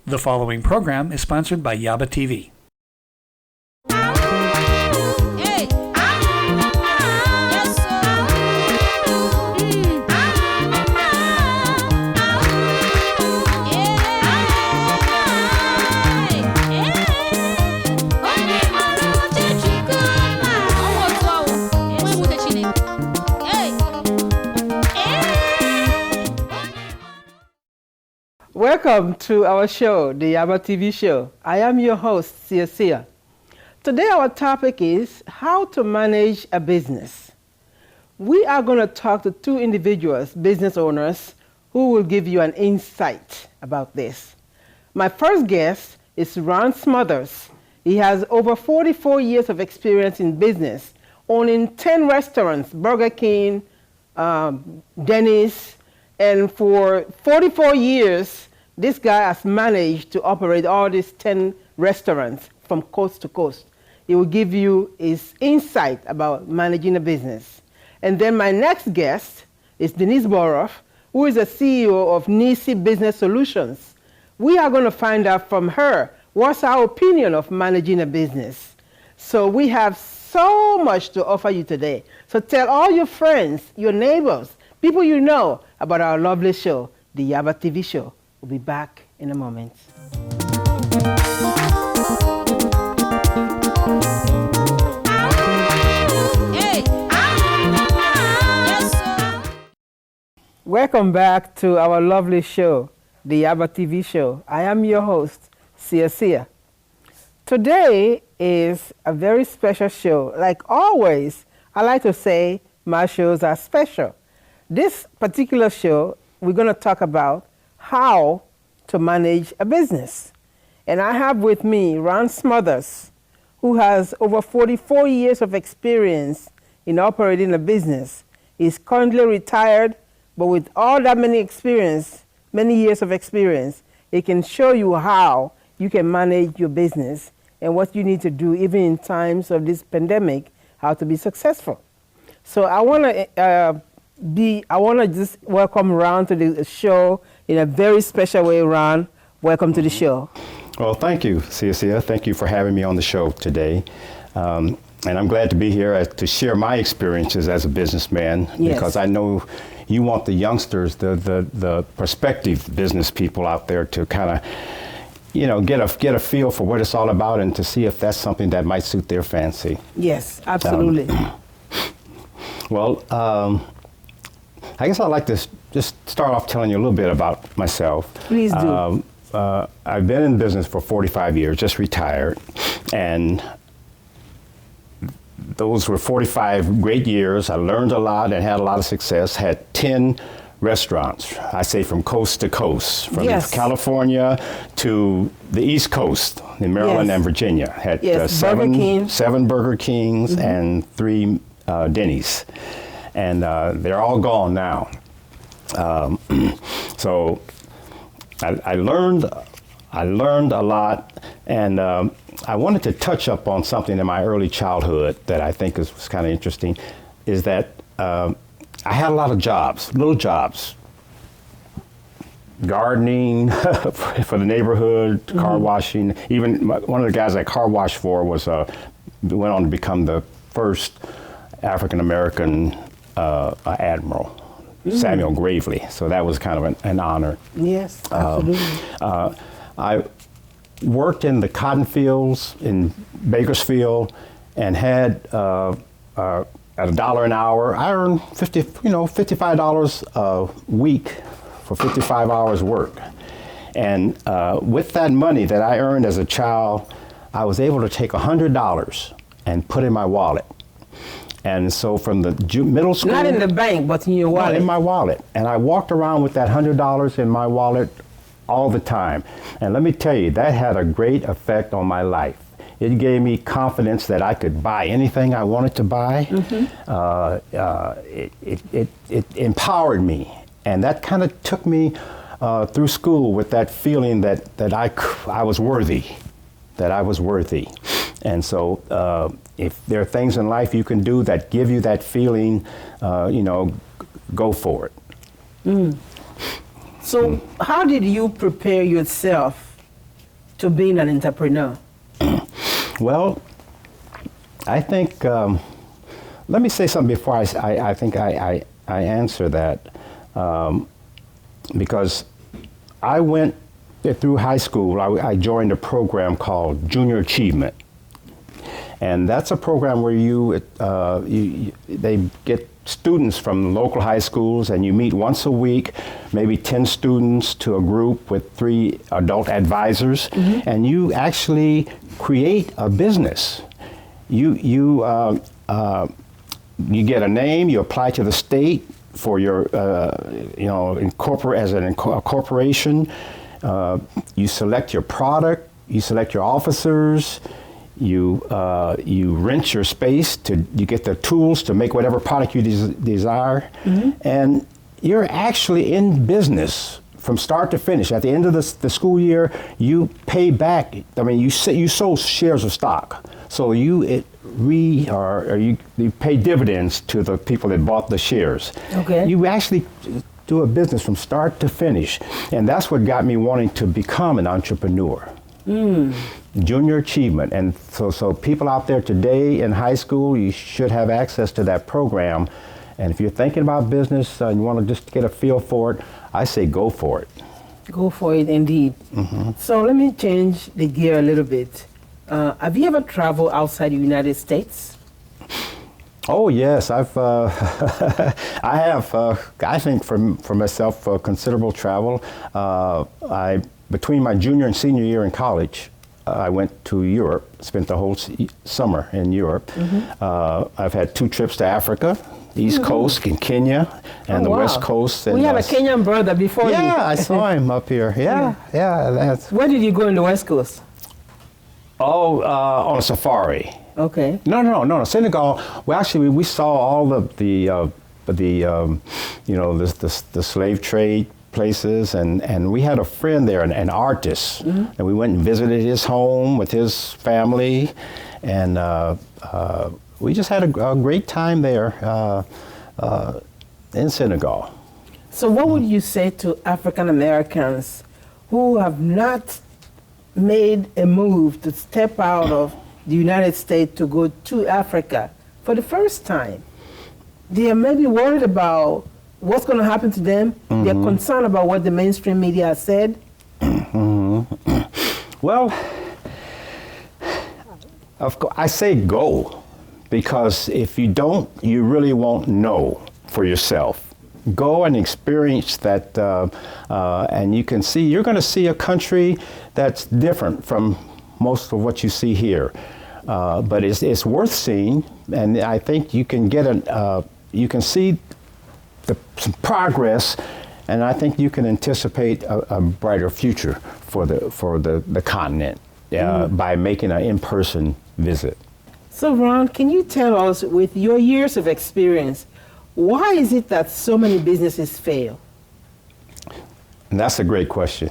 The following program is sponsored by Yaba TV. Welcome to our show, the Yaba TV show. I am your host, Sia. Today our topic is how to manage a business. We are going to talk to two individuals, business owners, who will give you an insight about this. My first guest is Ron Smothers. He has over 44 years of experience in business, owning 10 restaurants, Burger King, Denny's, and for 44 years, this guy has managed to operate all these 10 restaurants from coast to coast. He will give you his insight about managing a business. And then my next guest is Denise Boroff, who is the CEO of Nisi Business Solutions. We are going to find out from her what's our opinion of managing a business. So we have so much to offer you today. So tell all your friends, your neighbors, people you know about our lovely show, the Yaba TV show. We'll be back in a moment. Welcome back to our lovely show, the Yaba TV show. I am your host, Sia. Today is a very special show. Like always, I like to say my shows are special. This particular show, we're going to talk about how to manage a business. And I have with me Ron Smothers, who has over 44 years of experience in operating a business. He's currently retired, but with all that many years of experience, he can show you how you can manage your business and what you need to do even in times of this pandemic, how to be successful. So I want to just welcome Ron to the show in a very special way. Ron, welcome to the show. Well, thank you, Sia. Thank you for having me on the show today. And I'm glad to be here to share my experiences as a businessman, because I know you want the youngsters, the prospective business people out there to kind of, get a feel for what it's all about and to see if that's something that might suit their fancy. Yes, absolutely. Well, I guess I'd like to just start off telling you a little bit about myself. Please do. I've been in business for 45 years, just retired, and those were 45 great years. I learned a lot and had a lot of success, had 10 restaurants, I say from coast to coast, from California to the East Coast in Maryland and Virginia. Had seven Burger Kings and 3 Denny's. And they're all gone now. So I learned a lot, and I wanted to touch up on something in my early childhood that I think was kind of interesting, is that I had a lot of jobs, little jobs, gardening for the neighborhood, car washing. Even one of the guys I car washed for went on to become the first African-American admiral, Samuel Gravely. So that was kind of an honor. Yes, absolutely. I worked in the cotton fields in Bakersfield and had at $1 an hour. I earned $55 a week for 55 hours work. And with that money that I earned as a child, I was able to take $100 and put in my wallet. And so from the middle school... Not in the bank, but in your wallet. No, in my wallet. And I walked around with that $100 in my wallet all the time. And let me tell you, that had a great effect on my life. It gave me confidence that I could buy anything I wanted to buy. It empowered me. And that kind of took me through school with that feeling that I was worthy, And so if there are things in life you can do that give you that feeling, go for it. So how did you prepare yourself to being an entrepreneur? Well, I think, let me say something before I think I answer that. Because I went through high school, I joined a program called Junior Achievement. And that's a program where they get students from local high schools, and you meet once a week, maybe 10 students to a group with 3 adult advisors, and you actually create a business. You get a name, you apply to the state for your, as a corporation. You select your product, you select your officers, you rent your space, you get the tools to make whatever product you desire, and you're actually in business from start to finish. At the end of the school year, you pay back. I mean, you sold shares of stock, so you pay dividends to the people that bought the shares. Okay. You actually do a business from start to finish, and that's what got me wanting to become an entrepreneur. Junior Achievement. And so people out there today in high school, you should have access to that program. And if you're thinking about business and you want to just get a feel for it, I say go for it. Go for it, indeed. So let me change the gear a little bit. Have you ever traveled outside the United States? Oh yes, I have. I think for myself, considerable travel. Between my junior and senior year in college, I went to Europe, spent the whole summer in Europe. I've had 2 trips to Africa, the East Coast in Kenya, and the West Coast. We had a Kenyan brother before you. Yeah, I saw him up here. Yeah. That's. Where did you go in the West Coast? Oh, on a safari. Okay. No. Senegal. Well, actually, we saw all the slave trade places, and we had a friend there, an artist, and we went and visited his home with his family, and we just had a great time there in Senegal. So what would you say to African Americans who have not made a move to step out of the United States to go to Africa for the first time? They are maybe worried about what's going to happen to them. They're concerned about what the mainstream media has said. Well, of course, I say go, because if you don't, you really won't know for yourself. Go and experience that, and you're going to see a country that's different from most of what you see here. But it's worth seeing, and I think you can you can see some progress, and I think you can anticipate a brighter future for the continent by making an in-person visit. So Ron, can you tell us, with your years of experience, why is it that so many businesses fail? And that's a great question,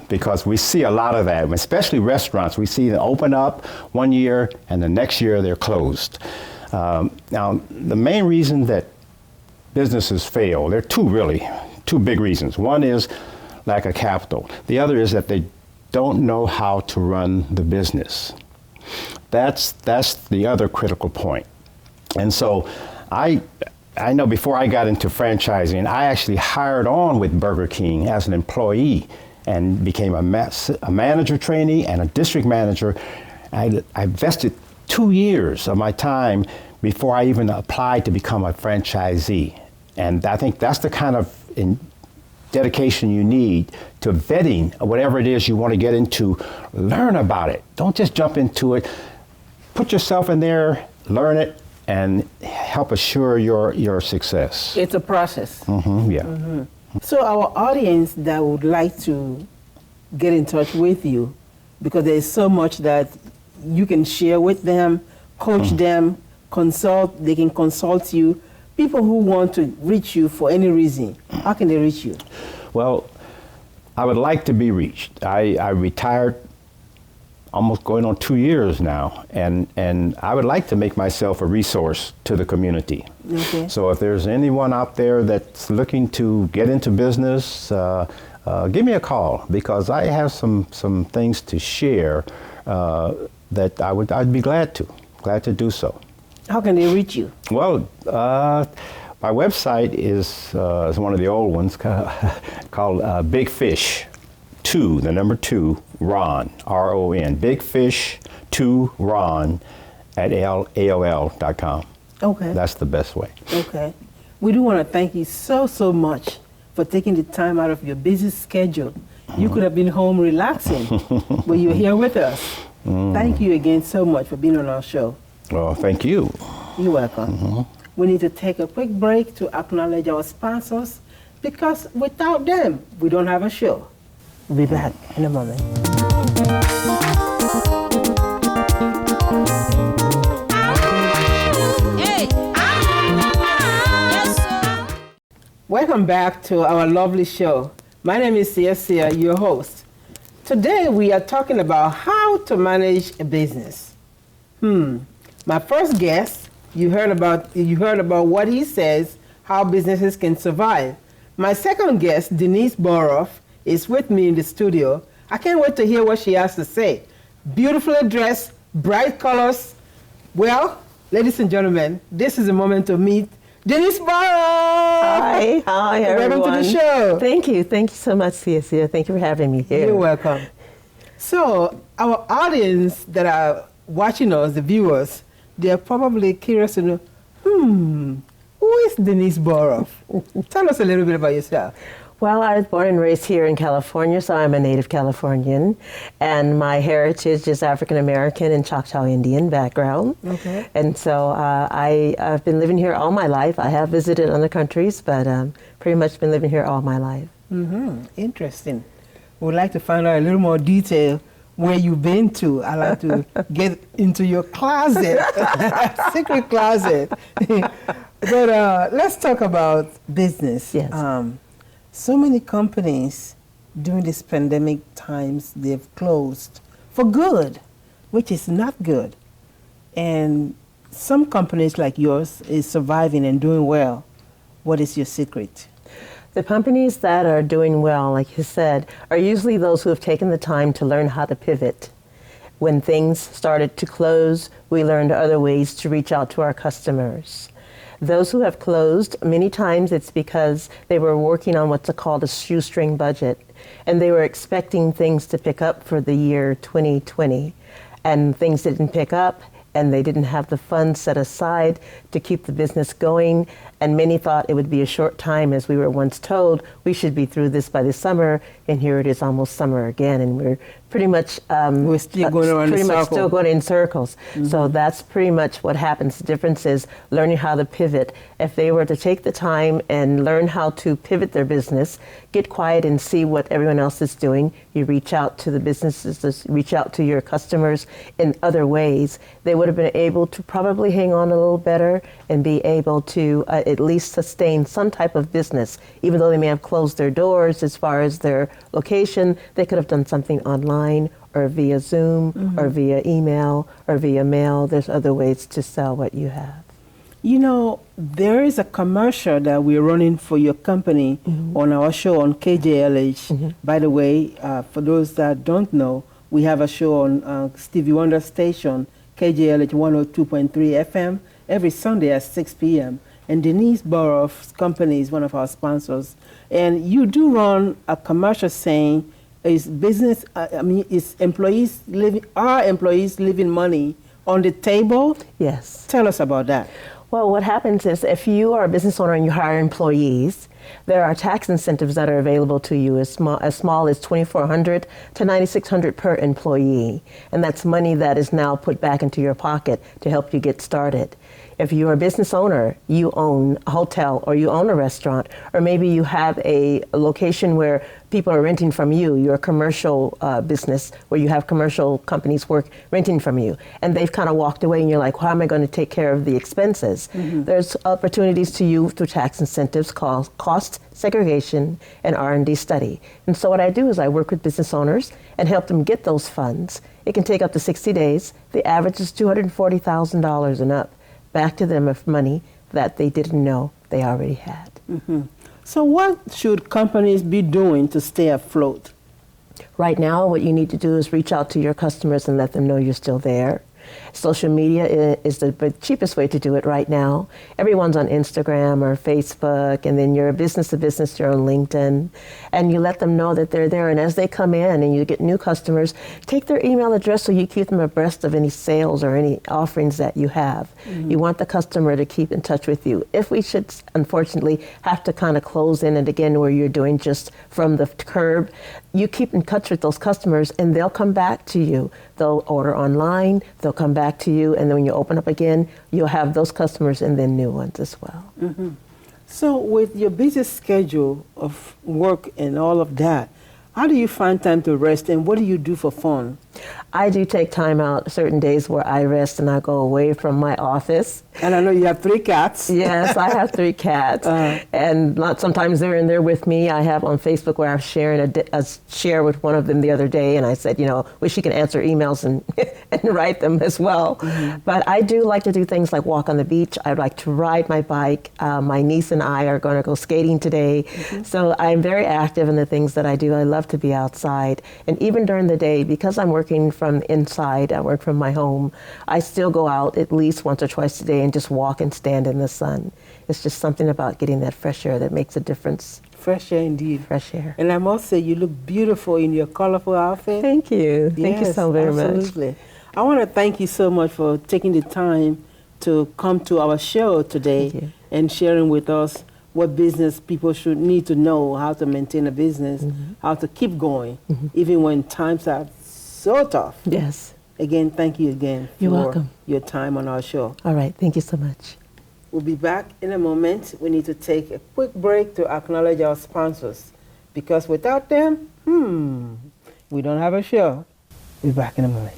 because we see a lot of that, especially restaurants. We see them open up one year and the next year they're closed. Now, the main reason that businesses fail, there are two big reasons. One is lack of capital. The other is that they don't know how to run the business. That's the other critical point. And so I know before I got into franchising, I actually hired on with Burger King as an employee and became a manager trainee and a district manager. I invested 2 years of my time before I even applied to become a franchisee. And I think that's the kind of dedication you need to vetting whatever it is you want to get into. Learn about it. Don't just jump into it. Put yourself in there, learn it, and help assure your success. It's a process. Yeah. So our audience that would like to get in touch with you, because there's so much that you can share with them, coach them, they can consult you. People who want to reach you for any reason, how can they reach you? Well, I would like to be reached. I retired almost going on 2 years now, and I would like to make myself a resource to the community. Okay. So if there's anyone out there that's looking to get into business, give me a call because I have some things to share that I'd be glad to do so. How can they reach you? Well, my website is one of the old ones called Big Fish 2, the number 2, Ron, R-O-N, Big Fish 2 Ron at AOL.com. Okay. That's the best way. Okay. We do want to thank you so much for taking the time out of your busy schedule. You could have been home relaxing, but you're here with us. Thank you again so much for being on our show. Well, thank you. You're welcome. We need to take a quick break to acknowledge our sponsors because without them, we don't have a show. We'll be back in a moment. Welcome back to our lovely show. My name is Sia, your host. Today we are talking about how to manage a business. My first guest, you heard about what he says, how businesses can survive. My second guest, Denise Boroff, is with me in the studio. I can't wait to hear what she has to say. Beautifully dressed, bright colors. Well, ladies and gentlemen, this is a moment to meet Denise Boroff. Hi, everyone. Welcome to the show. Thank you so much, Sia. Thank you for having me here. You're welcome. So, our audience that are watching us, the viewers, they're probably curious to know, who is Denise Boroff? Tell us a little bit about yourself. Well, I was born and raised here in California, so I'm a native Californian, and my heritage is African American and Choctaw Indian background. Okay. And so I've been living here all my life. I have visited other countries, but pretty much been living here all my life. Interesting. We'd like to find out a little more detail where you've been to. I'd like to get into your closet, secret closet. But let's talk about business. Yes. So many companies during this pandemic times, they've closed for good, which is not good. And some companies like yours is surviving and doing well. What is your secret? The companies that are doing well, like you said, are usually those who have taken the time to learn how to pivot. When things started to close, we learned other ways to reach out to our customers. Those who have closed, many times it's because they were working on what's called a shoestring budget, and they were expecting things to pick up for the year 2020, and things didn't pick up, and they didn't have the funds set aside to keep the business going, and many thought it would be a short time, as we were once told, we should be through this by the summer, and here it is almost summer again, and we're pretty much we're still going around pretty in much circles. still going in circles. So that's pretty much what happens. The difference is learning how to pivot. If they were to take the time and learn how to pivot their business, get quiet and see what everyone else is doing, you reach out to the businesses, reach out to your customers in other ways, they would have been able to probably hang on a little better and be able to at least sustain some type of business. Even though they may have closed their doors as far as their location, they could have done something online or via Zoom or via email or via mail. There's other ways to sell what you have. You know, there is a commercial that we're running for your company on our show on KJLH. By the way, for those that don't know, we have a show on Stevie Wonder Station, KJLH 102.3 FM, every Sunday at 6 p.m. And Denise Boroff's company is one of our sponsors. And you do run a commercial saying, is business, is employees living, are employees leaving money on the table? Yes. Tell us about that. Well, what happens is if you are a business owner and you hire employees, there are tax incentives that are available to you as small as $2,400 to $9,600 per employee. And that's money that is now put back into your pocket to help you get started. If you're a business owner, you own a hotel or you own a restaurant, or maybe you have a location where people are renting from you, you're a commercial business where you have commercial companies renting from you, and they've kind of walked away and you're like, how am I going to take care of the expenses? There's opportunities to you through tax incentives called cost segregation and R&D study. And so what I do is I work with business owners and help them get those funds. It can take up to 60 days. The average is $240,000 and up, back to them of money that they didn't know they already had. So what should companies be doing to stay afloat? Right now, what you need to do is reach out to your customers and let them know you're still there. Social media is the cheapest way to do it right now. Everyone's on Instagram or Facebook, and then you're a business to business, you're on LinkedIn, and you let them know that they're there. And as they come in and you get new customers, take their email address so you keep them abreast of any sales or any offerings that you have. You want the customer to keep in touch with you. If we should, unfortunately, have to kind of close in and again where you're doing just from the curb, you keep in touch with those customers and they'll come back to you. They'll order online, they'll come back to you, and then when you open up again, you'll have those customers and then new ones as well. So with your busy schedule of work and all of that, how do you find time to rest, and what do you do for fun? I do take time out certain days where I rest and I go away from my office. And I know you have 3 cats. Yes, I have 3 cats, and sometimes they're in there with me. I have on Facebook where I'm sharing a share with one of them the other day, and I said, wish she can answer emails and and write them as well. But I do like to do things like walk on the beach. I like to ride my bike. My niece and I are going to go skating today. So I'm very active in the things that I do. I love to be outside, and even during the day, because I'm working from inside, I work from my home, I still go out at least once or twice a day and just walk and stand in the sun. It's just something about getting that fresh air that makes a difference. Fresh air indeed. Fresh air. And I must say, you look beautiful in your colorful outfit. Thank you. Thank you so very much. Absolutely. I want to thank you so much for taking the time to come to our show today Thank you. and sharing with us what business people should need to know, how to maintain a business, how to keep going, even when times are so tough. Yes. Again, thank you again You're for welcome. your time on our show. All right. Thank you so much. We'll be back in a moment. We need to take a quick break to acknowledge our sponsors, because without them, we don't have a show. We'll be back in a moment.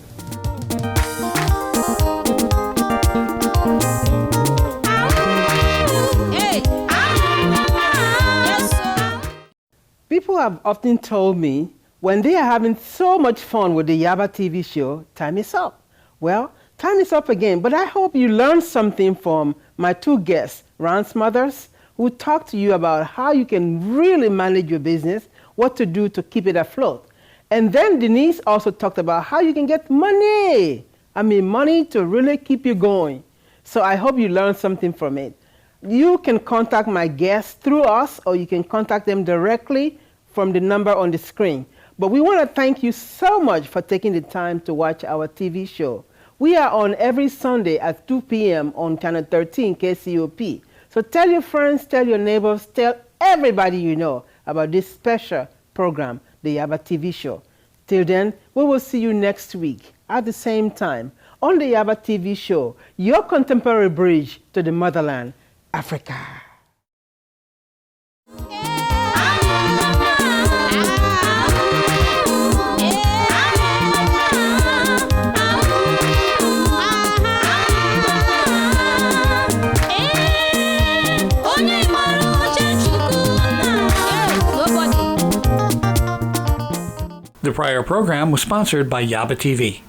People have often told me when they are having so much fun with the Yaba TV show, time is up. Well, time is up again, but I hope you learned something from my 2 guests, Ron Smothers, who talked to you about how you can really manage your business, what to do to keep it afloat. And then Denise also talked about how you can get money. Money to really keep you going. So I hope you learned something from it. You can contact my guests through us, or you can contact them directly from the number on the screen. But we want to thank you so much for taking the time to watch our TV show. We are on every Sunday at 2 p.m. on Channel 13 KCOP. So tell your friends, tell your neighbors, tell everybody you know about this special program, the Yaba TV show. Till then, we will see you next week at the same time on the Yaba TV show, your contemporary bridge to the motherland, Africa. The prior program was sponsored by Yaba TV.